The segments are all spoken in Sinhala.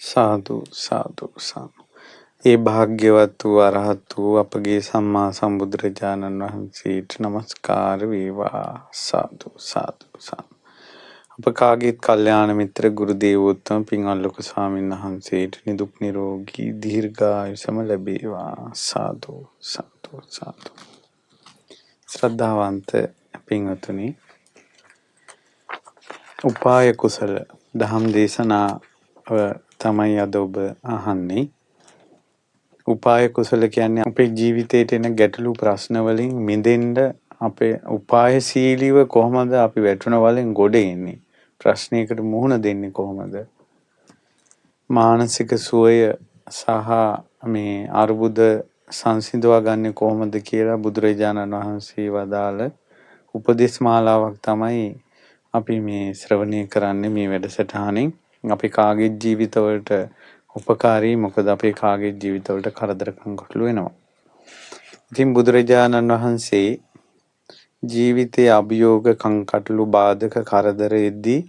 සාදු සාදු සාදු. ඒ භාග්‍යවත් වූ අරහත් වූ අපගේ සම්මා සම්බුදුරජාණන් වහන්සේට නමස්කාර වේවා. සාදු සාදු සාදු. අප කාගේත් කල්යාණ මිත්‍ර ගුරු දේවෝත්තම පින්වත් ලොකු ස්වාමීන් වහන්සේට නිදුක් නිරෝගී දීර්ඝායුෂම ලැබේවා. සාදු සාදු සාදු. ශ්‍රද්ධාවන්ත පින්වතුනි, උපාය කුසල දහම් දේශනාව තමයි අද ඔබ අහන්නේ. උපාය කුසල කියන්නේ අපේ ජීවිතේට එන ගැටලු ප්‍රශ්න වලින් මිදෙන්න අපේ උපායශීලීව කොහොමද අපි වැටුණ වලින් ගොඩ එන්නේ? ප්‍රශ්නයකට මුහුණ දෙන්නේ කොහොමද? මානසික සුවය සහ මේ අරුබුද සංසිඳවා ගන්න කොහොමද කියලා බුදුරජාණන් වහන්සේ වදාළ උපදේශ මාලාවක් තමයි අපි මේ ශ්‍රවණය කරන්නේ මේ වැඩසටහනින්. අපි කාගේ ජීවිතවලට උපකාරී, මොකද අපේ කාගේ ජීවිතවලට කරදරකම් කොටළු වෙනවා. ඉතින් බුදුරජාණන් වහන්සේ ජීවිතයේ අභියෝග කංකටළු බාධක කරදර එද්දී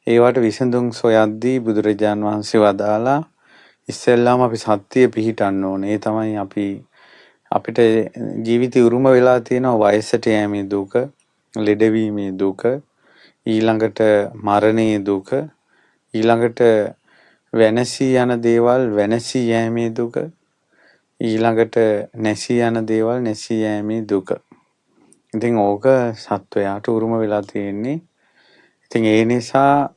ඒවට විසඳුම් සොයද්දී බුදුරජාණන් වහන්සේ වදාලා ඉස්සෙල්ලාම අපි සත්‍යය පිහිටන්න ඕනේ. ඒ තමයි අපිට ජීවිතේ උරුම වෙලා තියෙන වයසට යෑමේ දුක, ලෙඩවීමේ දුක, ඊළඟට මරණයේ දුක, ඊළඟට වෙනසී යන දේවල් වෙනසී යෑමේ දුක, ඊළඟට නැසී යන දේවල් නැසී යෑමේ දුක. ඉතින් ඕක සත්වයාට උරුම වෙලා තියෙන්නේ. ඉතින් ඒ නිසා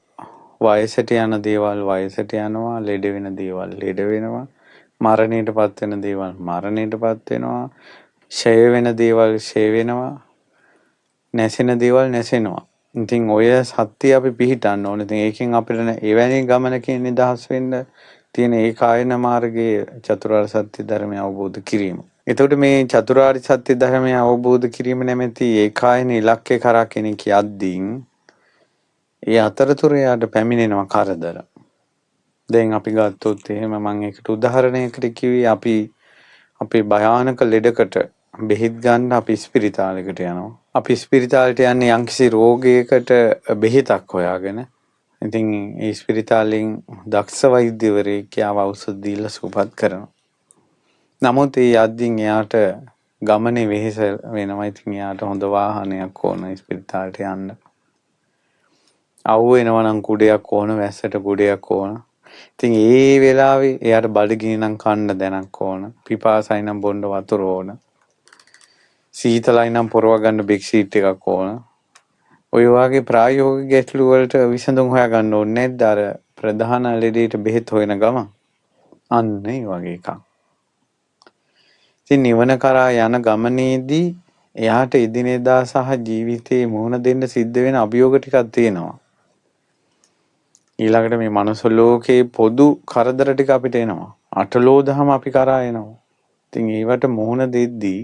වයසට යන දේවල් වයසට යනවා, ලෙඩ වෙන දේවල් ලෙඩ වෙනවා, මරණයටපත් වෙන දේවල් මරණයටපත් වෙනවා, ක්ෂය වෙන දේවල් ක්ෂය වෙනවා, නැසෙන දේවල් නැසෙනවා. ඉතින් ඔය සත්‍ය අපි පිහිටන්න ඕනේ. ඉතින් ඒකෙන් අපිට එවැනි ගමනකින් නිදහස් වෙන්න තියෙන ඒකායන මාර්ගයේ චතුරාර්ය සත්‍ය ධර්මය අවබෝධ කිරීම. එතකොට මේ චතුරාර්ය සත්‍ය ධර්මය අවබෝධ කිරීම නැමැති ඒකායන ඉලක්කේ කරා කෙනෙක් යද්දී ඒ අතරතුර යාට පැමිණෙනවා කරදර. දැන් අපි ගත්තොත් එහෙම මම ඒකට උදාහරණයකට කිව්වේ අපි අපේ භයානක ලෙඩකට බෙහෙත් ගන්න අපි ස්පිරිතාලයකට යනවා. අපි ස්පිරිතාලයට යන්නේ යම්කිසි රෝගයකට බෙහෙතක් හොයාගෙන. ඉතින් ඒ ස්පිරිතාලෙන් දක්ෂ වෛද්‍යවරයෙක් යාව ඖෂධ දීලා සුවපත් කරනවා. නමුත් ඒ යද්දී එයාට ගමනේ වෙහෙස වෙනවා. ඉතින් එයාට හොඳ වාහනයක් ඕන ස්පිරිතාලයට යන්න. අවු වෙනවා නම් කුඩයක් ඕන, වැස්සට කුඩයක් ඕන. ඉතින් ඒ වෙලාවේ එයාට බඩගිනි නම් කන්න දැනක් ඕන. පිපාසයි නම් බොන්න වතුර ඕන. සීතලයි නම් පොරව ගන්න බෙඩ්ෂීට් එකක් ඕන. ඔය වගේ ප්‍රායෝගික ගැටලු වලට විසඳුම් හොයාගන්න ඕනේ නැද්ද? අර ප්‍රධාන ලෙඩේට බෙහෙත් හොයන ගමන්. අන්න ඒ වගේ එකක්. ඉතින් නිවන කරා යන ගමනේදී එයාට එදිනෙදා සහ ජීවිතේ මුහුණ දෙන්න සිද්ධ වෙන අභියෝග ටිකක් තියෙනවා. ඊළඟට මේ මනුස්ස ලෝකේ පොදු කරදර ටික අපිට එනවා. අටලෝ දහම අපි කරා එනවා. ඉතින් ඒවට මුහුණ දෙද්දී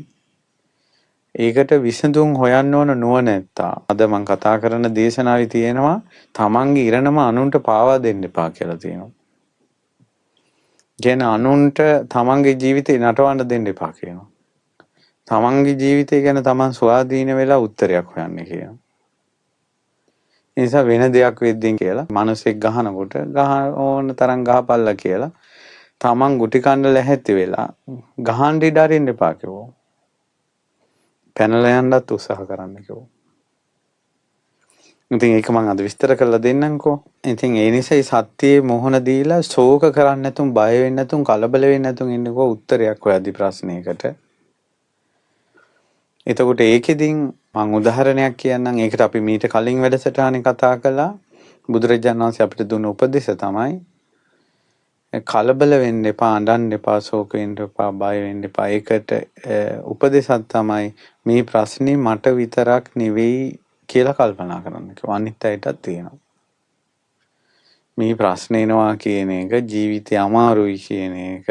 ඒකට විසඳුම් හොයන්න ඕන නුවණැත්තා. අද මම කතා කරන දේශනාවේ තියෙනවා තමන්ගේ ඉරණම අනුන්ට පාවා දෙන්න එපා කියලා තියෙනවා. කියන අනුන්ට තමන්ගේ ජීවිතේ නටවන්න දෙන්න එපා කියනවා. තමන්ගේ ජීවිතය ගැන තමන් ස්වාධීන වෙලා උත්තරයක් හොයන්න කියනවා. ඒ නිසා වෙන දෙයක් වෙද්දී කියලා මිනිස්සෙක් ගහනකොට ඕන තරම් ගහපල්ලා කියලා තමන් ගුටි කන්න ලැහැත්ති වෙලා ගහන්න ඉඩ අරින්න එපා කිව්වා. පැනලා යන්නත් උත්සාහ කරන්න කිව්වා. ඉතින් ඒක මම අද විස්තර කරලා දෙන්නම්කෝ. ඉතින් ඒ නිසා සත්‍යයේ මොහොන දීලා ශෝක කරන්නේ නැතුම්, බය වෙන්නේ නැතුම්, කලබල වෙන්නේ නැතුම් ඉන්නකෝ උත්තරයක් හොයද්දි ප්‍රශ්නයකට. එතකොට ඒකෙදින් මම උදාහරණයක් කියන්නම්. ඒකට අපි මීට කලින් වැඩසටහනේ කතා කළා. බුදුරජාණන් වහන්සේ අපිට දුන්න උපදේශ තමයි කලබල වෙන්න එපා, අඬන්න එපා, ශෝක වෙන්න එපා, බය වෙන්න එපා. ඒකට උපදේශක් තමයි මේ ප්‍රශ්නේ මට විතරක් නෙවෙයි කියලා කල්පනා කරන්න කිව්වා. අනිත් අයටත් තියෙනවා. මේ ප්‍රශ්න එනවා කියන එක, ජීවිතය අමාරුයි කියන එක,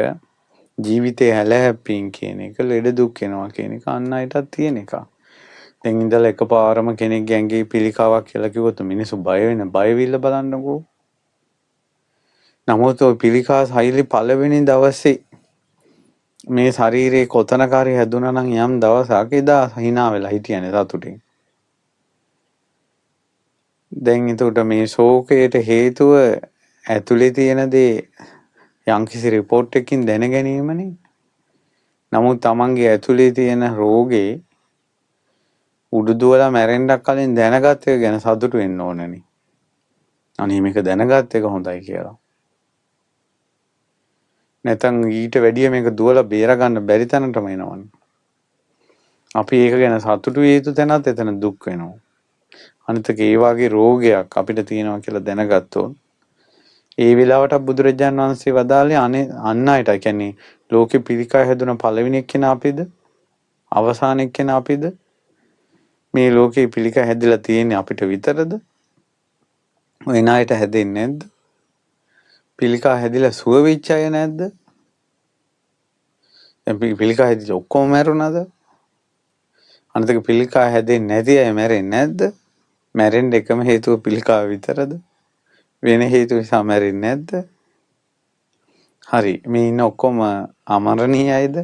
ජීවිතේ හැලහැප්පීම් කියන එක, ලෙඩ දුක් එනවා කියන එක අන් අයටත් තියෙන එක. දැන් ඉඳලා එකපාරම කෙනෙක්ගේ ඇඟේ පිළිකාවක් කියලා කිව්වොත් මිනිස්සු බය වෙවිල්ල බලන්නකෝ. නමුත් ඔය පිළිකා සෛලි පළවෙනි දවසේ මේ ශරීරේ කොතනකාරී හැදුනා නම් යම් දවසක එදා hina වෙලා හිටියනේ සතුටින්. දැන් එතකොට මේ ශෝකයට හේතුව ඇතුලේ තියෙන දේ යම්කිසි report එකකින් දැන ගැනීමනේ. නමුත් තමන්ගේ ඇතුලේ තියෙන රෝගේ උඩුදුවලා මැරෙන්නක් කලින් දැනගත් එක ගැන සතුටු වෙන්න ඕනනේ. අනේ මේක දැනගත් එක හොඳයි කියලා. නැත්නම් ඊට වැඩිය මේක දුවලා බේර ගන්න බැරි තැනටම එනවනේ. අපි ඒක ගැන සතුටු විය යුතු තැනත් එතන දුක් වෙනවා. අනිත් ඒ වගේ රෝගයක් අපිට තියෙනවා කියලා දැනගත්තොත් ඒ වෙලාවට බුදුරජාණන් වහන්සේ වදාළේ අන්න අයට කියන්නේ ලෝකෙ පිළිකා හැදුන පළවෙනි එක්කෙනා අපිද? අවසාන එක්කෙනා අපිද? මේ ලෝකේ පිළිකා හැදිලා තියෙන්නේ අපිට විතරද? ඔය නායට හැදෙන්නේ නැද්ද? පිළිකා හැදිලා සුව වෙච්ච අය නැද්ද? පිළිකා හැදිලා ඔක්කොම මැරුණාද? අනිතක පිළිකා හැදෙන්නේ නැති අය මැරෙන්නේ නැද්ද? මැරෙන්න එකම හේතුව පිළිකා විතරද? වෙන හේතු නිසා මැරෙන්නේ නැද්ද? හරි මේ ඉන්න ඔක්කොම අමරණීයයිද?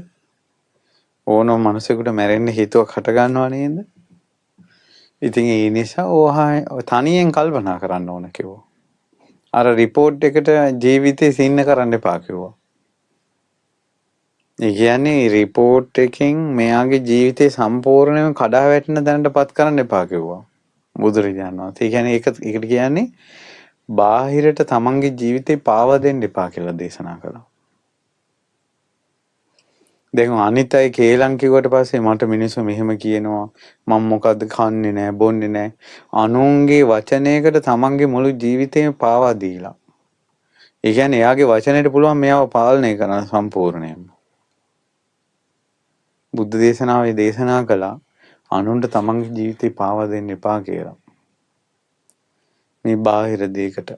ඕනම මිනිසෙකුට මැරෙන්න හේතුවක් හට ගන්නව නේද? ඉතින් ඒ නිසා ඕහා තනියෙන් කල්පනා කරන්න ඕන කිව්වා. අර report එකට ජීවිතේ සින්න කරන්න එපා කිව්වා. ඒ කියන්නේ report එකෙන් මෙයාගේ ජීවිතේ සම්පූර්ණයෙන්ම කඩා වැටෙන දැනටපත් කරන්න එපා කිව්වා. බුදුරජාණන් වහන්සේ. ඒ කියන්නේ ඒකට කියන්නේ බාහිරට තමන්ගේ ජීවිතේ පාවා දෙන්න එපා කියලා දේශනා කළා. දැන් අනිත් අය කේලම් කිව්වට පස්සේ මට මිනිස්සු මෙහෙම කියනවා මම මොකද්ද කන්නේ නැහැ බොන්නේ නැහැ. අනුන්ගේ වචනයකට තමන්ගේ මුළු ජීවිතේම පාවා දීලා. ඒ කියන්නේ එයාගේ වචනයට පුළුවන් මෙයාව පාලනය කරන්න සම්පූර්ණයෙන්ම. බුද්ධ දේශනාවේ දේශනා කළා අනුන්ට තමන්ගේ ජීවිතේ පාවා දෙන්න එපා කියලා. මේ බාහිර දෙයකට.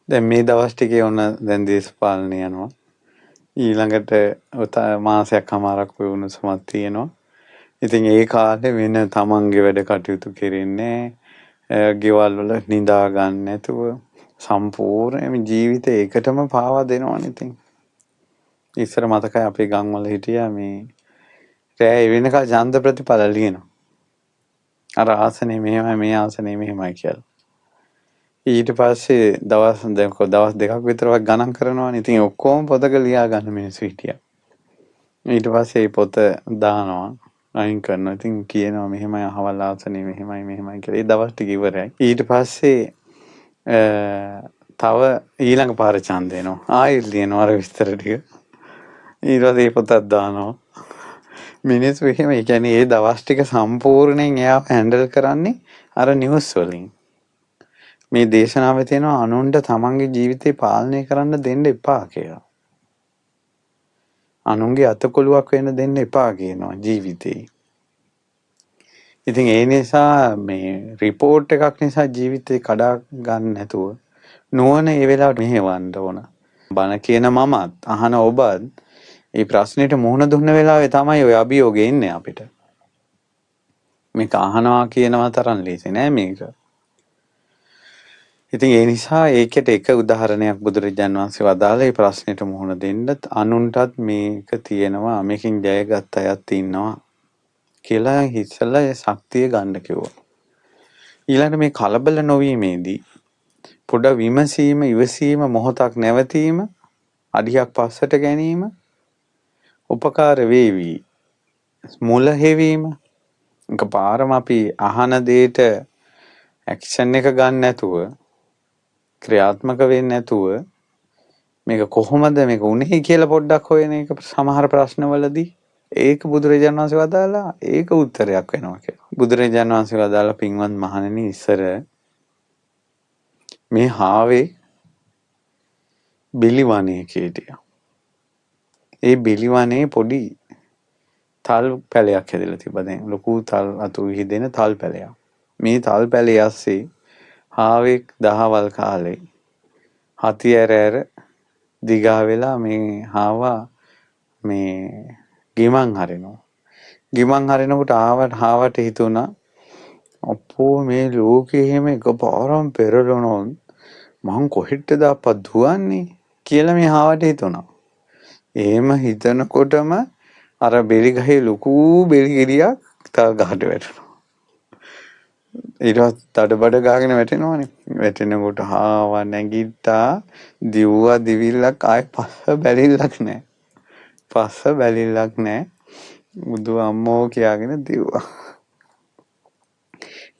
දැන් මේ දවස් ටිකේ ඔන්න දැන් දේශපාලනය යනවා. ඊළඟට මාසයක් හමාරක් වුණු සමත් තියෙනවා. ඉතින් ඒ කාලේ වෙන තමන්ගේ වැඩ කටයුතු කෙරෙන්නේ ගෙවල් වල නිදා ගන්න නැතුව සම්පූර්ණයෙන්ම ජීවිතේ එකටම පාවා දෙනවනේ ඉතින්. ඉස්සර මතකයි අපේ ගම් වල හිටියා මේ රෑ වෙනකල් ඡන්ද ප්‍රතිඵල ලියනවා. අර ආසනේ මෙහෙමයි මේ ආසනේ මෙහෙමයි කියලා. ඊට පස්සේ දවස් දෙකක් විතර ගණන් කරනවානේ. ඉතින් ඔක්කොම පොතක ලියා ගන්න මිනිස්සු හිටියා. ඊට පස්සේ පොත දානවා අයින් කරනවා. ඉතින් කියනවා මෙහෙමයි අහවල් ආසනේ මෙහෙමයි කියලා. ඒ දවස් ටික ඉවරයි. ඊට පස්සේ තව ඊළඟ පාර ඡන්ද එනවා. ආයෙත් ලියනවා අර විස්තර ටික. ඊට පස්සේ පොතක් දානවා. මිනිස්සු එහෙම ඒ කියන්නේ ඒ දවස් ටික සම්පූර්ණයෙන් එයා හැන්ඩල් කරන්නේ අර නිවුස් වලින්. මේ දේශනාවේ තියෙනවා අනුන්ට තමන්ගේ ජීවිතේ පාලනය කරන්න දෙන්න එපා කියලා. අනුන්ගේ අතකොළුවක් වෙන්න දෙන්න එපා කියනවා ජීවිතේ. ඉතින් ඒ නිසා මේ report එකක් නිසා ජීවිතේ කඩා ගන්න නැතුව නුවණ ඒ වෙලාවට මෙහෙවන්න ඕන. බණ කියන මමත් අහන ඔබත් මේ ප්‍රශ්නෙට මුහුණ දුන්න වෙලාවේ තමයි ওই අභියෝගේ එන්නේ අපිට. මේක අහනවා කියනවා තරම් ලේසි නෑ මේක. ඉතින් ඒ නිසා ඒකට එක උදාහරණයක් බුදුරජාන් වහන්සේ වදාළේ මේ ප්‍රශ්නෙට මුහුණ දෙන්න අනුන්ටත් මේක තියෙනවා මේකෙන් ජයගත් අයත් ඉන්නවා කියලා හිතලා ඒ ශක්තිය ගන්න කිව්වා. ඊළඟ මේ කලබල නොවීමේදී පොඩ විමසීම ඉවසීම මොහොතක් නැවතීම අඩියක් පස්සට ගැනීම උපකාර වේවි. මුල හැවීම එකපාරම අපි අහන දෙයට ඇක්ෂන් එක ගන්න නැතුව ක්‍රියාත්මක වෙන්නේ නැතුව මේක කොහොමද මේක උනේ කියලා පොඩ්ඩක් හොයන එක සමහර ප්‍රශ්නවලදී ඒක බුදුරජාණන් වහන්සේ වදාලා ඒක උත්තරයක් වෙනවා කියලා. බුදුරජාණන් වහන්සේ වදාලා පින්වත් මහණෙනි ඉස්සර මේ හාවේ බිලිවණේ කීටියා. ඒ බිලිවණේ පොඩි තල් පැලයක් හැදලා තිබ්බා. දැන් ලොකු තල් අතු විහිදෙන තල් පැලයක්. මේ තල් පැලේ ඇස්සේ හාවෙක් දහවල් කාලේ හති ඇර දිගා වෙලා මේ හාවා මේ ගිමන් හරිනවා. ගිමන් හරිනකොට හාවට හිතුණා අපෝ මේ ලෝකේ එහෙම එකපාරම පෙරලනොත් මං කොහෙටද අප්පා දුවන්නේ කියලා මේ හාවට හිතුණා. එහෙම හිතනකොටම අර බෙලි ගහේ ලොකු බෙලි ගෙඩියක් තව ගහට වැටුණා. ඊට පස්සේ තඩබඩ ගාගෙන වැටෙනවනේ. වැටෙනකොට හාව නැගිට්ටා දිව්වා දිවිල්ලක් ආයෙ පස්ස බැලිල්ලක් නැහැ. පස්ස බැලිල්ලක් නැහැ. බුදු අම්මෝ කියාගෙන දිව්වා.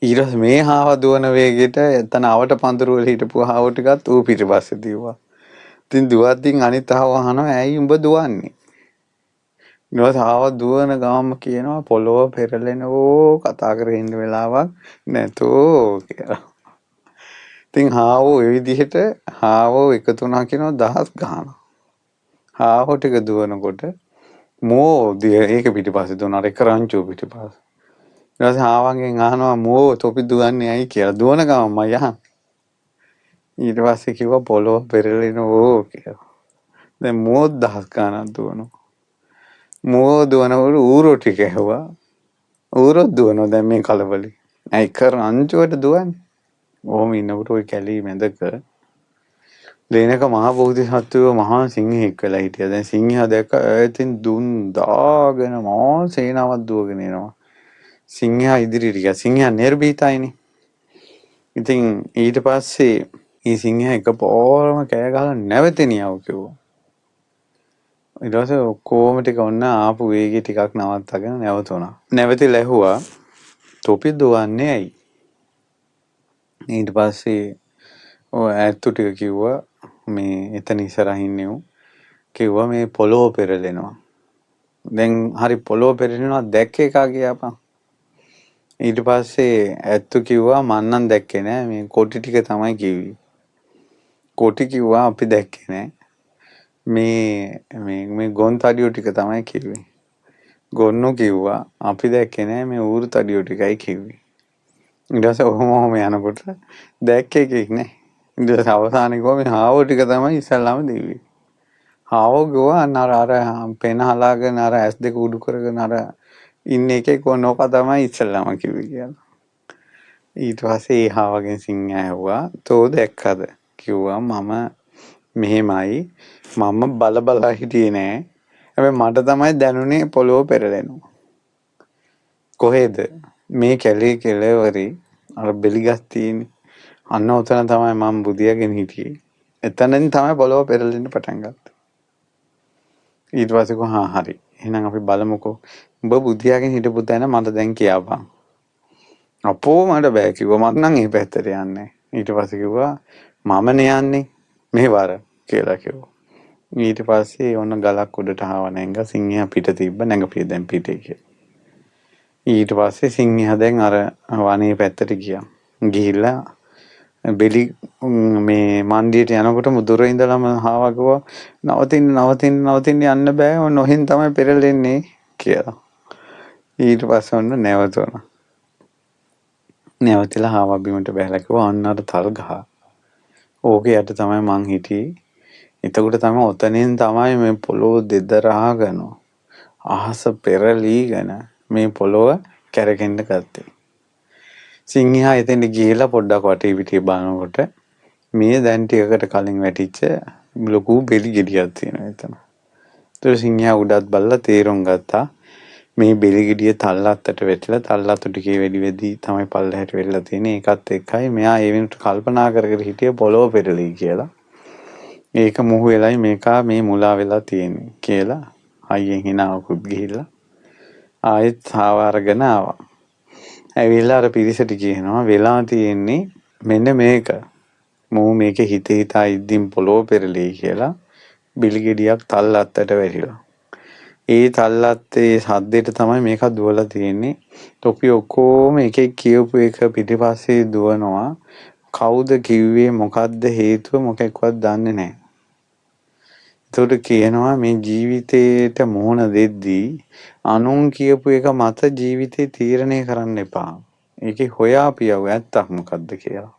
ඊට පස්සේ මේ හාව දුවන වේගෙට එතන අවට පඳුරු වල හිටපු හාව ටිකත් ඌ පිටිපස්සේ දිව්වා. ඉතින් දුවද්දින් අනිත් හාව අහනවා ඇයි උඹ දුවන්නේ? ඊට හාව දුවන ගාම කියනවා පොළොව පෙරලෙනවෝ කතා කරගෙන ඉන්න වෙලාවක් නැතෝ කියලා. ඉතින් හාවෝ ඒ විදිහට හාවෝ එකතු වුණා කියනවා දහස් ගාණක්. හාවෝ ටික දුවනකොට මෝ ඒක පිටිපස්සේ දුවනවා එක රංචුව පිටිපස්සේ. ඊට පස්සේ හාවන්ගෙන් අහනවා මෝ තොපි දුවන්නේ ඇයි කියලා. දුවන ගමන් මම යහන්. ඊට පස්සේ කිව්වා පොළොව පෙරලෙනවෝ කියලා. දැන් මෝ දහස් ගාණක් දුවනවා. මෝ දුවනකොට ඌරෝ ටික ඇහුවා. ඌරෝ දුවනවා දැන් මේ කලබලේ. ඇයි කර අංචුවට දුවන්නේ? ඕම ඉන්නකොට ওই කැලේ මැදක ලේනක මහ බෝධිසත්වයෝ මහා සිංහෙක් වෙලා හිටියා. දැන් සිංහයා දැක්ක ඈතින් දුන් දාගෙන මහා සේනාවක් දුවගෙන එනවා. සිංහයා ඉදිරියට ගියා. සිංහයා නිර්භීතයිනේ. ඉතින් ඊට පස්සේ මේ සිංහයා එකපාරම කෑ ගහලා නැවතෙනියව කිව්වා. ඊට පස්සේ ඔක්කොම ටික ඔන්න ආපු වේගය ටිකක් නවත්තගෙන නැවතුණා. නැවතිලා ඇහුවා තොපි දුවන්නේ ඇයි? ඊට පස්සේ ඔය ඇත්තු ටික කිව්වා මේ එතන ඉස්සරහින් නෙව් කිව්වා මේ පොළොව පෙරලෙනවා. දැන් හරි පොළොව පෙරලෙනවා දැක්ක එකා ගියාපන්. ඊට පස්සේ ඇත්තු කිව්වා මං නම් දැක්කේ නෑ මේ කොටි ටික තමයි කිව්වේ. කොටි කිව්වා අපි දැක්කේ නෑ. මේ ගොන් තඩියෝ ටික තමයි කිව්වේ. ගොන්නු කිව්වා අපි දැක්කේ නෑ මේ ඌරු තඩියෝ ටිකයි කිව්වේ. ඊට පස්සේ ඔහොම යනකොට දැක්කේ එකෙක් නෑ. ඊට පස්සේ අවසානයේ කිව්වා මේ හාවෝ ටික තමයි ඉස්සල්ලාම දිව්වේ. හාවෝ ගියා අර පෙන හලාගෙන අර ඇස් දෙක උඩු කරගෙන අර ඉන්න එකේ කොනෝක තමයි ඉස්සල්ලාම කිව්වේ කියලා. ඊට පස්සේ ඒ හාවගෙන් සිංහයා ඇහුවා තෝ දැක්කද? කිව්වා මම මෙහෙමයි මම බල හිටියේ නෑ. හැබැයි මට තමයි දැනුනේ පොළොව පෙරලෙනවා. කොහෙද? මේ කැලේ කෙළවරේ අර බෙලිගස් තියෙන්නේ. අන්න උතන තමයි මම බුදියාගෙන හිටියේ. එතනින් තමයි පොළොව පෙරලෙන්න පටන් ගත්තේ. ඊට පස්සේ කොහා හරි. එහෙනම් අපි බලමුකෝ. උඹ බුදියාගෙන හිටපු තැන මට දැන් කියපන්. අපෝ මට බෑ කිව්වා. මට නම් මේ පැත්තට යන්නේ. ඊට පස්සේ කිව්වා මමනේ යන්නේ මේ වර කියලා කිව්වා. ඊට පස්සේ ඔන්න ගලක් උඩට ආව නැංග සිංහයා පිට තිබ්බ නැංගපිය දැන් පිටේ කියලා. ඊට පස්සේ සිංහයා දැන් අර වනේ පැත්තට ගියා. ගිහිල්ලා බෙලි මේ මන්දියට යනකොට මුදුර ඉඳලම හාවා කිව්වා නවතින්න යන්න බෑ ඔන්න ඔහෙන් තමයි පෙරලෙන්නේ කියලා. ඊට පස්සේ ඔන්න නැවතුණා. නැවතිලා හාවා බිමට බැලලා කිව්වා අන්න අර තල් ගහ. ඕකේ යට තමයි මං හිටියේ. එතකොට තමයි ඔතනින් තමයි මේ පොළොව දෙදරාගෙන අහස පෙරලීගෙන මේ පොළොව කැරකෙන්න ගත්තේ. සිංහයා එතෙන්ට ගිහිල්ලා පොඩ්ඩක් වටේ පිටේ බලනකොට මේ දැන් ටිකකට කලින් වැටිච්ච ලොකු බෙලි ගෙඩියක් තියෙනවා එතන. ඒතර සිංහයා උඩත් බලලා තේරුම් ගත්තා මේ බෙලි ගෙඩිය තල්ලත්තට වැටිලා තල්ලත්තු ටිකේ වැඩි වෙදී තමයි පල්ලහැට වෙලා තියෙන්නේ. ඒකත් එක්කයි මෙයා ඒ වෙනට කල්පනා කර හිටිය පොළොව පෙරලී කියලා. ඒක මොහු වෙලයි මේකා මේ මුලා වෙලා තියෙන්නේ කියලා අයියෙන් හිනාවකුත් ගිහිල්ලා ආයෙත් ආව අරගෙන ආවා. ඇවිල්ලා අර පිරිසට කියනවා වෙලා තියෙන්නේ මෙන්න මේක. මෝ මේකේ හිතා ඉද්දින් පොළොව පෙරලී කියලා බිලිගෙඩියක් තල්ලත්තට වැටිලා. ඒ තල්ලත්තේ සද්දෙට තමයි මේක දුවලා තියෙන්නේ. තොපි ඔක්කොම එකෙක් කියවපු එක පිටිපස්සේ දුවනවා. කවුද කිව්වේ මොකද්ද හේතුව මොකෙක්වත් දන්නේ නැහැ. ඒකට කියනවා මේ ජීවිතේට මුහුණ දෙද්දී අනුන් කියපු එක මත ජීවිතේ තීරණය කරන්න එපා. ඒකේ හොයාපියව ඇත්තක් මොකද්ද කියලා.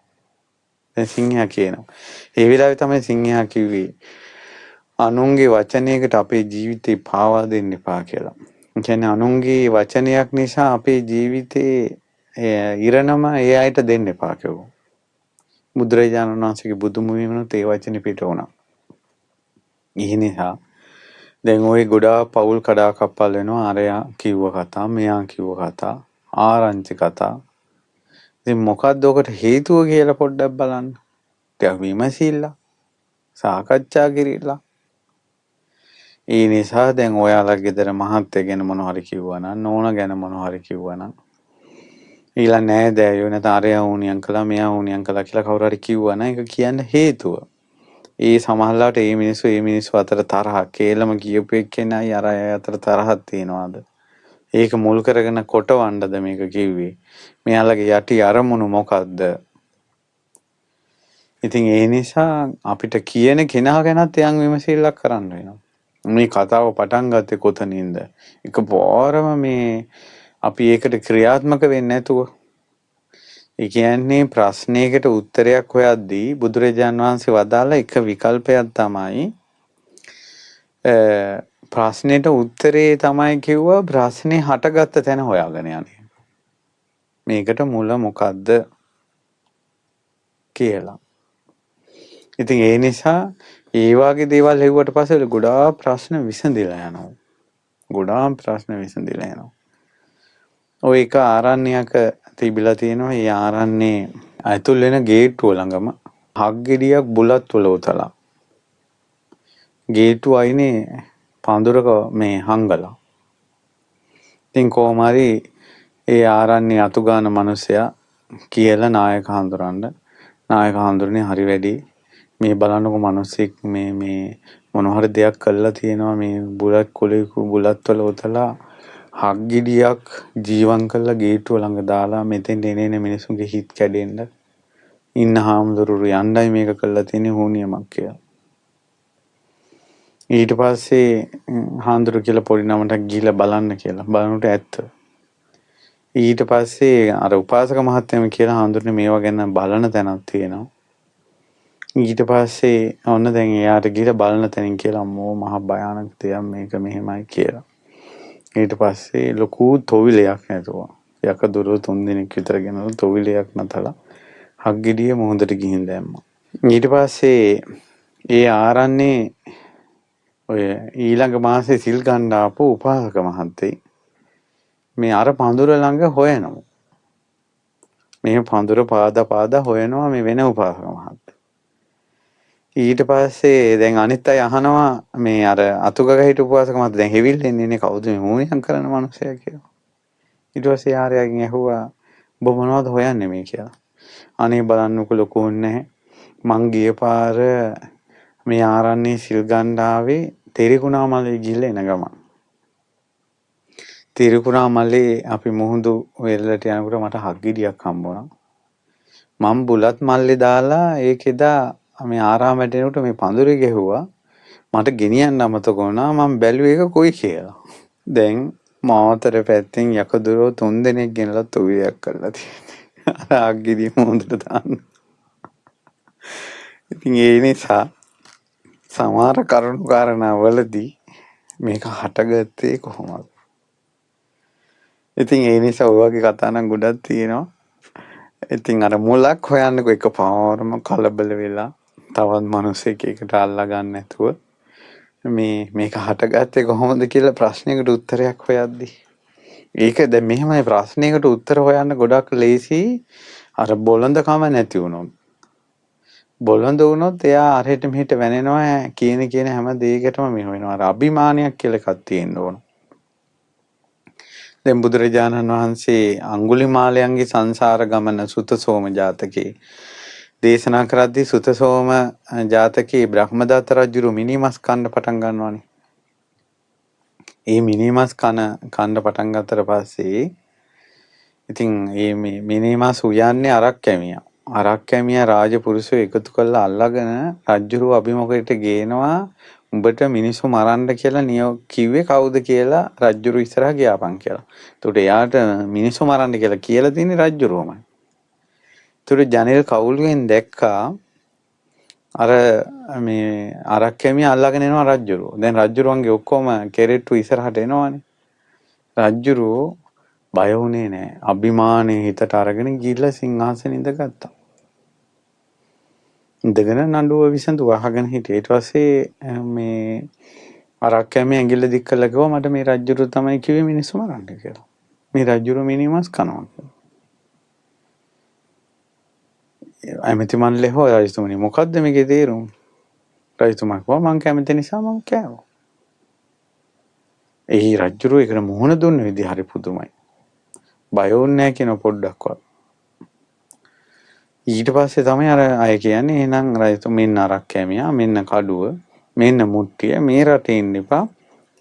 දැන් සිංහයා කියනවා. ඒ වෙලාවේ තමයි සිංහයා කිව්වේ අනුන්ගේ වචනයකට අපේ ජීවිතේ පාවා දෙන්න එපා කියලා. ඒ කියන්නේ අනුන්ගේ වචනයක් නිසා අපේ ජීවිතේ ඉරණම ඒ අයට දෙන්න එපා කිව්වා. බුදුරජාණන් වහන්සේගේ බුදුමුවිනුත් ඒ වචනේ පිට වුණා. ඒ නිසා දැන් ওই ගොඩාක් පවුල් කඩා කප්පල් වෙනවා. අරයා කිව්ව කතා, මෙයා කිව්ව කතා, ආරංචි කතා. ඉතින් මොකක්ද ඔකට හේතුව කියලා පොඩ්ඩක් බලන්න. ටිකක් විමසිල්ලා සාකච්ඡා කිරිලා. ඒ නිසා දැන් ඔයාලා ගෙදර මහත්තයා ගැන මොන හරි කිව්වනම් නෝනා ගැන මොන හරි කිව්වනම් ඊළඟ නෑදෑයෝ නැත්නම් අරයා වුණියන් කළා මෙයා වුණියන් කළා කියලා කවුරු හරි කිව්වනම් ඒක කියන්න හේතුව. ඒ සමහරලාට ඒ මිනිස්සු අතර තරහක් කේලම කියපු එක්කෙනයි අර අය අතර තරහක් තියනවාද? ඒක මුල් කරගෙන කොටවන්නද මේක කිව්වේ? මෙයාලගේ යටි අරමුණු මොකද්ද? ඉතින් ඒ නිසා අපිට කියන කෙනා ගැනත් යම් විමසිල්ලක් කරන්න වෙනවා. මේ කතාව පටන් ගත්තේ කොතනින්ද? එකපාරම මේ අපි ඒකට ක්‍රියාත්මක වෙන්නේ නැතුව. ඒ කියන්නේ ප්‍රශ්නයකට උත්තරයක් හොයද්දී බුදුරජාන් වහන්සේ වදාළ එක විකල්පයක් තමයි ප්‍රශ්නෙට උත්තරේ තමයි කිව්වා ප්‍රශ්නේ හටගත්ත තැන හොයාගෙන යන්නේ. මේකට මුල මොකද්ද කියලා. ඉතින් ඒ නිසා ඒ වගේ දේවල් හෙව්වට පස්සේ ගොඩාක් ප්‍රශ්න විසඳිලා යනවා. ගොඩාක් ප්‍රශ්න විසඳිලා යනවා. ඔය එක ආරණ්‍යයක තිබිලා තියෙනවා. ඒ ආරණ්‍යේ ඇතුල් වෙන ගේට්ටුව ළඟම හක් ගෙඩියක් බුලත් වල උතලා. ගේට්ටුව අයිනේ පඳුරක මේ හංගලා. ඉතින් කොහොම හරි ඒ ආරණ්‍ය අතු ගන්න මිනිසයා කියලා නායක හඳුරන්න. නායක හඳුරන්නේ හරි වැඩි. මේ බලන්නකො මිනිස්සෙක් මේ මොන හරි දෙයක් කළා තියෙනවා මේ බුලත් කොලේ බුලත් වල උතලා හක් ගෙඩියක් ජීවම් කරලා ගේට්ටුව ළඟ දාලා මෙතෙන් එන මිනිසුන්ගේ හිත් කැඩෙන්න ඉන්න හාමුදුරුවෝ යණ්ඩයි මේක කළා තියෙන්නේ හුනියමක් කියලා. ඊට පස්සේ හාමුදුරුවෝ කියලා පොඩි නමටක් ගිහිල්ලා බලන්න කියලා. බලනකොට ඇත්ත. ඊට පස්සේ අර උපාසක මහත්තයම කියලා හාමුදුරනේ මේවා ගැන බලන තැනක් තියෙනවා. ඊට පස්සේ ඔන්න දැන් එයාට ගිහිල්ලා බලන තැනින් කියලා අම්මෝ මහ භයානක දෙයක් මේක මෙහෙමයි කියලා. ඊට පස්සේ ලොකු තොවිලයක් නැතුව යක දොර 3 දිනක් විතර ගෙනලා තොවිලයක් නැතලා හක් ගෙඩිය මොහොතට ගිහින් දැම්මා. ඊට පස්සේ ඒ ආරන්නේ ඔය ඊළඟ මාසේ සිල් ගන්න ආපු උපාසක මහත්තයෙක් මේ අර පඳුර ළඟ හොයනවා. මේ පඳුර පාදා හොයනවා මේ වෙන උපාසක මහත්තයා. ඊට පස්සේ දැන් අනිත් අය අහනවා මේ අර අතුගග හිටපු උපාසක මහත්තයා දැන් හෙවිල්ලෙන්නේ නේ කවුද මේ මූණියම් කරන මනුස්සයා කියලා. ඊට පස්සේ ආර්යයන් ඇහුවා ඔබ මොනවද හොයන්නේ මේ කියලා. අනේ බලන්නකො ලොකුුන් නැහැ. මං ගිය පාර මේ ආරන්නේ සිල් ගන්න ආවේ තිරිකුණාමලේ ගිහලා එන ගමන්. තිරිකුණාමලේ අපි මුහුදු වෙල්ලට යනකොට මට හක් ගෙඩියක් හම්බ වුණා. මම බුලත් මල්ලේ දාලා ඒකෙදා මේ ආරාමයට එනකොට මේ පඳුරේ ගැහුවා. මට ගෙනියන්න අමතක වුණා. මම බැලුවේ ඒක කොයි කියලා. දැන් මාතර පැත්තෙන් යකදුරෝ 3 දෙනෙක් ගෙනලා තොවියක් කරලා තියෙනවා. අර හක් ගෙඩිය මුහුදට දාන්න. ඉතින් ඒ නිසා සමහර කරුණු කාරණා වලදී මේක හටගත්තේ කොහොමද? ඉතින් ඒ නිසා ඔය වගේ කතා නම් ගොඩක් තියෙනවා. ඉතින් අර මුලක් හොයන්නකො එකපාරම කලබල වෙලා තවත් මිනිස්සෙක් එකට අල්ලා ගන්න නැතුව මේක හටගත්තේ කොහොමද කියලා ප්‍රශ්නයකට උත්තරයක් හොයද්දී. ඒක දැන් මෙහෙමයි ප්‍රශ්නයකට උත්තර හොයන්න ගොඩක් ලේසි අර බොළඳකම නැති වුණොත්. බොළඳ වුණොත් එයා අරහෙට මෙහෙට වැනෙනවා කියන හැම දෙයකටම මෙහෙ වෙනවා. අර අභිමානයක් කියලා එකක් තියෙන්න ඕන. දැන් බුදුරජාණන් වහන්සේ අඟුලිමාලයන්ගේ සංසාර ගමන සුතසෝම ජාතකේ දේශනා කරද්දී සුතසෝම ජාතකේ බ්‍රහ්මදත්ත රජුරු මිනිමස් කන්න පටන් ගන්නවානේ. ඒ මිනිමස් කන්න පටන් ගත්තට පස්සේ ඉතින් මේ මිනිමස් උයන්නේ අරක් කැමියා. අරක් කැමියා රාජපුරුෂයෝ එකතු කරලා අල්ලගෙන රජුරුව අභිමුඛයට ගේනවා. උඹට මිනිස්සු මරන්න කියලා කිව්වේ කවුද කියලා රජ්ජුරු ඉස්සරහා ගියාපන් කියලා. ඒකට එයාට මිනිස්සු මරන්න කියලා තියෙන්නේ රජ්ජුරුවමයි. ඒකට ජනෙල් කවුළුවෙන් දැක්කා අර මේ අරක් කැමියා අල්ලගෙන එනවා රජ්ජුරුව. දැන් රජ්ජුරුවන්ගේ ඔක්කොම කෙරෙට්ටු ඉස්සරහට එනවනේ. රජ්ජුරුව බය වුණේ නැහැ. අභිමානයේ හිතට අරගෙන ගිහිල්ලා සිංහාසනෙ ඉඳගත්තා. ඉඳගෙන නඩුව විසඳුවා අහගෙන හිටියේ. ඊට පස්සේ මේ අරක් කැමියා ඇඟිල්ල දික් කරලා කිව්වා මට මේ රජ්ජුරුව තමයි කිව්වේ මිනිස්සු මරන්න කියලා. මේ රජ්ජුරුව මිනිමස් කනවා කියලා. ඇමති මණ්ඩලය හෝ රජතුමනි මොකද්ද මේකේ තේරුම? රජතුමා කිව්වා මං කැමති නිසා මං කෑවා. එහි රජුරු ඒකට මුහුණ දුන්න විදිහ හරි පුදුමයි. බය වුන්නේ නැහැ කියන පොඩ්ඩක්වත්. ඊට පස්සේ තමයි අර අය කියන්නේ එහෙනම් රජතුමා මෙන්න අරක් කැමියා මෙන්න කඩුව මෙන්න මුට්ටිය මේ රටේ ඉන්න එපා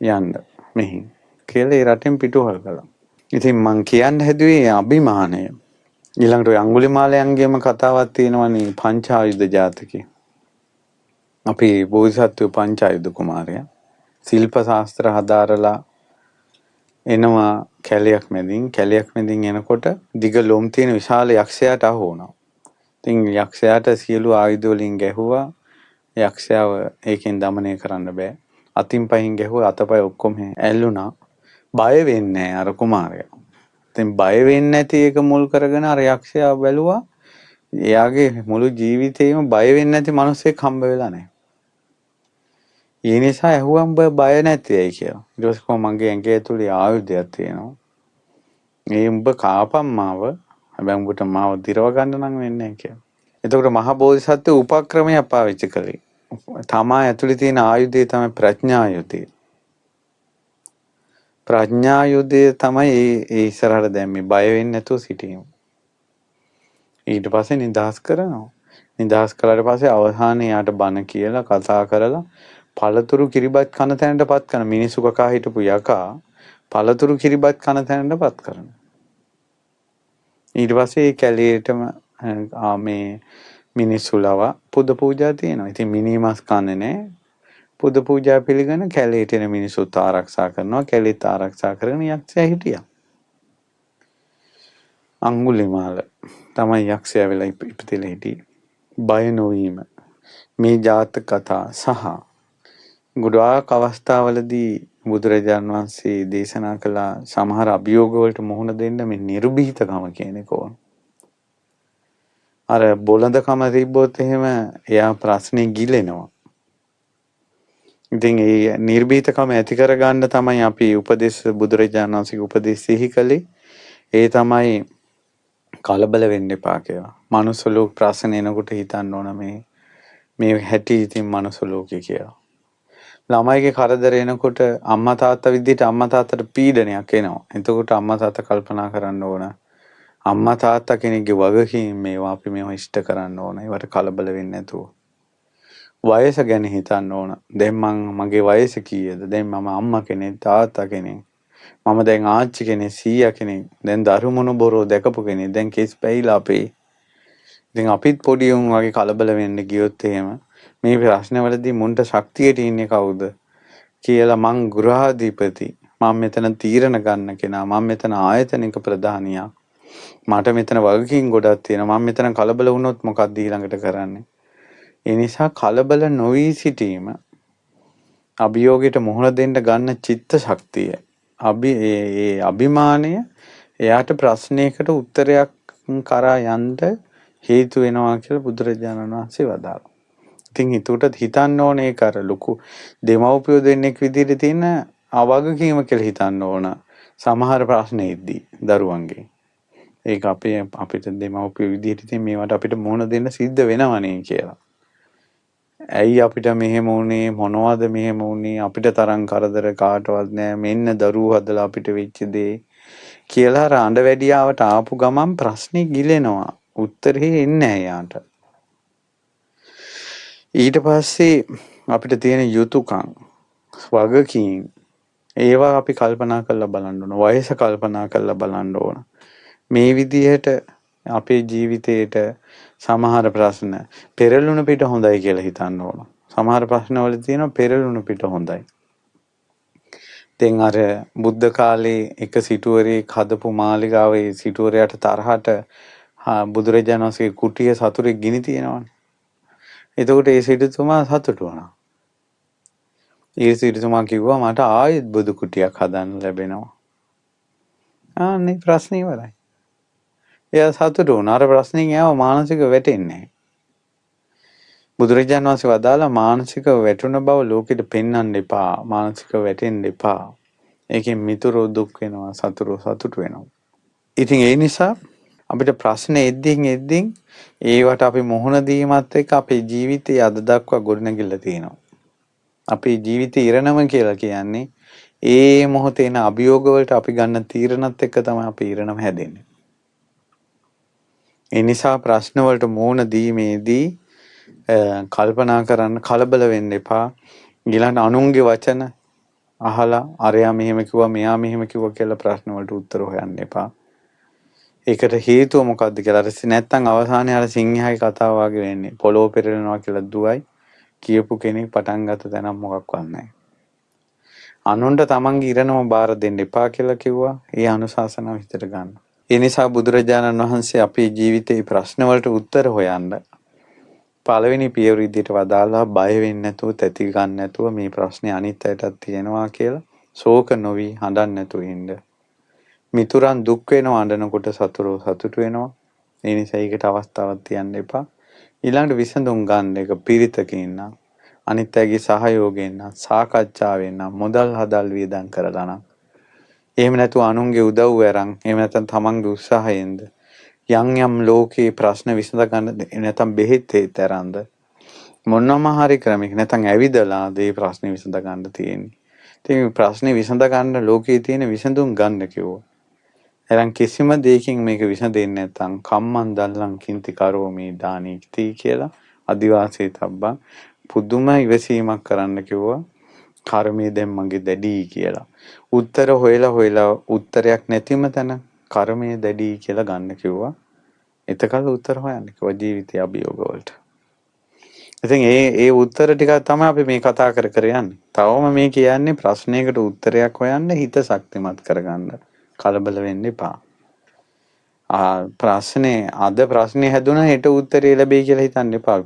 යන්න මෙහි කියලා ඒ රටෙන් පිටුවහල් කළා. ඉතින් මං කියන්න හැදුවේ අභිමානය. ඊළඟට ඔය අඟුලිමාලයන්ගේම කතාවක් තියෙනවනේ පංචායුධ ජාතකේ. අපේ බෝධිසත්ව පංචායුධ කුමාරයා ශිල්ප ශාස්ත්‍ර හදාරලා එනවා කැලයක් මැදින් එනකොට දිග ලොම් තියෙන විශාල යක්ෂයාට අහු වුණා. ඉතින් යක්ෂයාට සියලු ආයුධ වලින් ගැහුවා. යක්ෂයාව ඒකෙන් দমনය කරන්න බෑ. අතින් පහින් ගැහුවා අතපය ඔක්කොම ඇල්ලුණා. බය වෙන්නේ නැහැ අර කුමාරයා. ඉතින් බය වෙන්නේ නැති එක මුල් කරගෙන අර යක්ෂයා බැලුවා එයාගේ මුළු ජීවිතේම බය වෙන්නේ නැති මිනිහෙක් හම්බ වෙලා නැහැ. ඒ නිසා ඇහුවා උඹ බය නැති ඇයි කියලා. ඊට පස්සේ කොහොම මගේ ඇඟේ ඇතුලේ ආයුධයක් තියෙනවා. මේ උඹ කාපම් මාව. හැබැයි උඹට මාව දිරව ගන්න නම් වෙන්නේ නැහැ කියලා. එතකොට මහා බෝධිසත්ව උපක්‍රමයක් පාවිච්චි කළේ. තමා ඇතුලේ තියෙන ආයුධය තමයි ප්‍රඥායුධය. ප්‍රඥායුධය තමයි ඒ ඉස්සරහට දැම්මේ බය වෙන්නේ නැතුව සිටීම. ඊට පස්සේ නිදහස් කරනවා. නිදහස් කළාට පස්සේ අවසානයේ යාට බණ කියලා කතා කරලා පළතුරු කිරිබත් කන තැනටපත් කරන මිනිසු කකා හිටපු යකා පළතුරු කිරිබත් කන තැනටපත් කරනවා. ඊට පස්සේ ඒ කැලේටම මේ මිනිස්සු ලව පුද පූජා තියෙනවා. ඉතින් මිනිමස් කන්නේ නැහැ. පුද පූජා පිළිගෙන කැලේට එන මිනිස්සුත් ආරක්ෂා කරනවා. කැලේත් ආරක්ෂා කරගෙන යක්ෂයා හිටියා. අඟුලිමාල තමයි යක්ෂයා වෙලා ඉපදෙලා හිටියේ. බය නොවීම මේ ජාතක කතා සහ ගොඩාක් අවස්ථාවලදී බුදුරජාණන් වහන්සේ දේශනා කළ සමහර අභියෝග වලට මුහුණ දෙන්න මේ නිර්භීතකම කියන එක ඕන. අර බොළඳකම තිබ්බොත් එහෙම එයා ප්‍රශ්නේ ගිලෙනවා. ඉතින් ඒ නිර්භීතකම ඇති කරගන්න තමයි අපි උපදේශ බුදුරජාණන් වහන්සේගේ උපදේශ සිහි කළේ. ඒ තමයි කලබල වෙන්න එපා කියලා. මනුස්ස ලෝක ප්‍රශ්න එනකොට හිතන්න ඕන මේ හැටි ඉතින් මනුස්ස ලෝකේ කියලා. ළමයිගේ කරදර එනකොට අම්මා තාත්තා විදිහට අම්මා තාත්තට පීඩනයක් එනවා. එතකොට අම්මා තාත්තා කල්පනා කරන්න ඕන. අම්මා තාත්තා කෙනෙක්ගේ වගකීම් මේවා අපි මේවා ඉෂ්ට කරන්න ඕන. ඒවට කලබල වෙන්නේ නැතුව. වයස ගැන හිතන්න ඕන. දැන් මගේ වයස කීයද? දැන් මම අම්මා කෙනෙක්, තාත්තා කෙනෙක්. මම දැන් ආච්චි කෙනෙක්, සීයා කෙනෙක්. දැන් දරුමුණු බොරෝ දැකපු කෙනෙක්. දැන් කෙස් පැහිලා අපේ. ඉතින් අපිත් පොඩි උන් වගේ කලබල වෙන්න ගියොත් එහෙම මේ ප්‍රශ්නවලදී මුන්ට ශක්තියට ඉන්නේ කවුද කියලා මං ගෘහාධිපති මම මෙතන තීරණ ගන්න කෙනා මම මෙතන ආයතනික ප්‍රධානියා මට මෙතන වගකීම් ගොඩක් තියෙනවා මම මෙතන කලබල වුණොත් මොකක්ද ඊළඟට කරන්නේ ඒ නිසා කලබල නොවි සිටීම අභියෝගයට මුහුණ දෙන්න ගන්න චිත්ත ශක්තිය ඒ අභිමානය එයාට ප්‍රශ්නයකට උත්තරයක් කරා යන්න හේතු වෙනවා කියලා බුදුරජාණන් වහන්සේ වදාළා. ඉතින් හිතුවට හිතන්න ඕනේ ඒක අර ලොකු දෙමව්පියෝ දෙන්නෙක් විදිහට තියෙන අවගකීම කියලා හිතන්න ඕන. සමහර ප්‍රශ්න එද්දී දරුවන්ගේ. ඒක අපිට දෙමව්පියෝ විදිහට ඉතින් මේවට අපිට මුහුණ දෙන්න සිද්ධ වෙනවනේ කියලා. ඇයි අපිට මෙහෙම වුනේ මොනවද මෙහෙම වුනේ අපිට තරම් කරදර කාටවත් නැහැ මෙන්න දරුවෝ හදලා අපිට වෙච්ච දේ කියලා අර අඬවැඩියාවට ආපු ගමන් ප්‍රශ්නේ ගිලෙනවා. උත්තරේ එන්නේ නැහැ යාට. ඊට පස්සේ අපිට තියෙන යුතුයකම් වගකීම් ඒවා අපි කල්පනා කරලා බලන්න ඕන. වයස කල්පනා කරලා බලන්න ඕන. මේ විදිහට අපේ ජීවිතේට සමහර ප්‍රශ්න පෙරළුණු පිට හොඳයි කියලා හිතන්න ඕන. සමහර ප්‍රශ්නවල තියෙනවා පෙරළුණු පිට හොඳයි. දැන් අර බුද්ධ කාලේ එක සිටුවරයෙක් හදපු මාලිගාවේ සිටුවරයාට තරහට බුදුරජාණන් වහන්සේගේ කුටිය සතුරෙක් ගිනි තියෙනවනේ. එතකොට ඒ සිටුතුමා සතුටු වුණා. ඒ සිටුතුමා කිව්වා මට ආයෙත් බුදු කුටියක් හදන්න ලැබෙනවා. අනේ ප්‍රශ්නේ ඉවරයි. එයා සතුටු වුණා. අර ප්‍රශ්نين එයාව මානසික වැටෙන්නේ නැහැ. බුදුරජාණන් වහන්සේ වදාලා මානසික වැටුණ බව ලෝකෙට පෙන්වන්න එපා. මානසික වැටෙන්න එපා. ඒකෙන් මිතුරෝ දුක් වෙනවා, සතුරෝ සතුටු වෙනවා. ඉතින් ඒ නිසා අපිට ප්‍රශ්න එද්දින් ඒවට අපි මුහුණ දීමත් එක්ක අපේ ජීවිතය අද දක්වා ගොඩනැගිලා තියෙනවා. අපේ ජීවිතේ ඉරණම කියලා කියන්නේ ඒ මොහොතේ එන අභියෝග වලට අපි ගන්න තීරණත් එක්ක තමයි අපේ ඉරණම හැදෙන්නේ. ඒ නිසා ප්‍රශ්න වලට මුහුණ දීමේදී කල්පනා කරන්න කලබල වෙන්න එපා. ඊළඟ අනුන්ගේ වචන අහලා අරයා මෙහෙම කිව්වා මෙයා මෙහෙම කිව්වා කියලා ප්‍රශ්න වලට උත්තර හොයන්න එපා. ඒකට හේතුව මොකක්ද කියලා නැත්තම් අවසානයේ අර සිංහයයි කතාව වගේ වෙන්නේ. පොළොව පෙරලෙනවා කියලා දුවයි කියපු කෙනෙක් පටන් ගත්ත තැනක් මොකක්වත් නැහැ. අනුන්ට තමන්ගේ ඉරණම බාර දෙන්න එපා කියලා කිව්වා. ඒ අනුශාසනාව හිතට ගන්න. ඒ නිසා බුදුරජාණන් වහන්සේ අපේ ජීවිතේ ප්‍රශ්න වලට උත්තර හොයන්න පළවෙනි පියවර විදිහට වදාලා බය වෙන්නේ නැතුව තැති ගන්න නැතුව මේ ප්‍රශ්නේ අනිත් අයටත් තියෙනවා කියලා ශෝක නොවි හඬන්න නැතුව ඉන්න. මිතුරන් දුක් වෙනවා අඬනකොට සතුරෝ සතුටු වෙනවා. ඒ නිසා ඒකට අවස්ථාවක් තියන්න එපා. ඊළඟට විසඳුම් ගන්න එක පිරිතක ඉන්න. අනිත් අයගේ සහයෝගයෙන් නම් සාකච්ඡාවෙන් නම් මුදල් හදල් වියදම් කරලා නම් එහෙම නැතුව අනුන්ගේ උදව් අරන් එහෙම නැත්නම් තමන්ගේ උත්සාහයෙන්ද යම් ලෝකේ ප්‍රශ්න විසඳ ගන්න නැත්නම් බෙහෙත් තරන්ද මොනම හරි ක්‍රමයක නැත්නම් ඇවිදලා මේ ප්‍රශ්නේ විසඳ ගන්න තියෙන්නේ. ඉතින් මේ ප්‍රශ්නේ විසඳ ගන්න ලෝකේ තියෙන විසඳුම් ගන්න කිව්වා. එහෙනම් කිසිම දෙයකින් මේක විසඳෙන්නේ නැත්නම් කම්මන් දල්ලන් කිංති කරෝමි දානීති කියලා අදිවාසී තබ්බා පුදුම ඉවසීමක් කරන්න කිව්වා. කර්මයේ දැන් මගේ දැඩි කියලා. උත්තර හොයලා උත්තරයක් නැතිම තැන කර්මයේ දැඩි කියලා ගන්න කිව්වා. එතකල් උත්තර හොයන්න කිව්වා ජීවිතය අභියෝග වලට. ඉතින් ඒ උත්තර ටික තමයි අපි මේ කතා කර යන්නේ. තවම මේ කියන්නේ ප්‍රශ්නයකට උත්තරයක් හොයන්න හිත ශක්තිමත් කරගන්න. කලබල වෙන්න එපා. අද ප්‍රශ්නේ හැදුණා හෙට උත්තරේ ලැබෙයි කියලා හිතන්න එපා.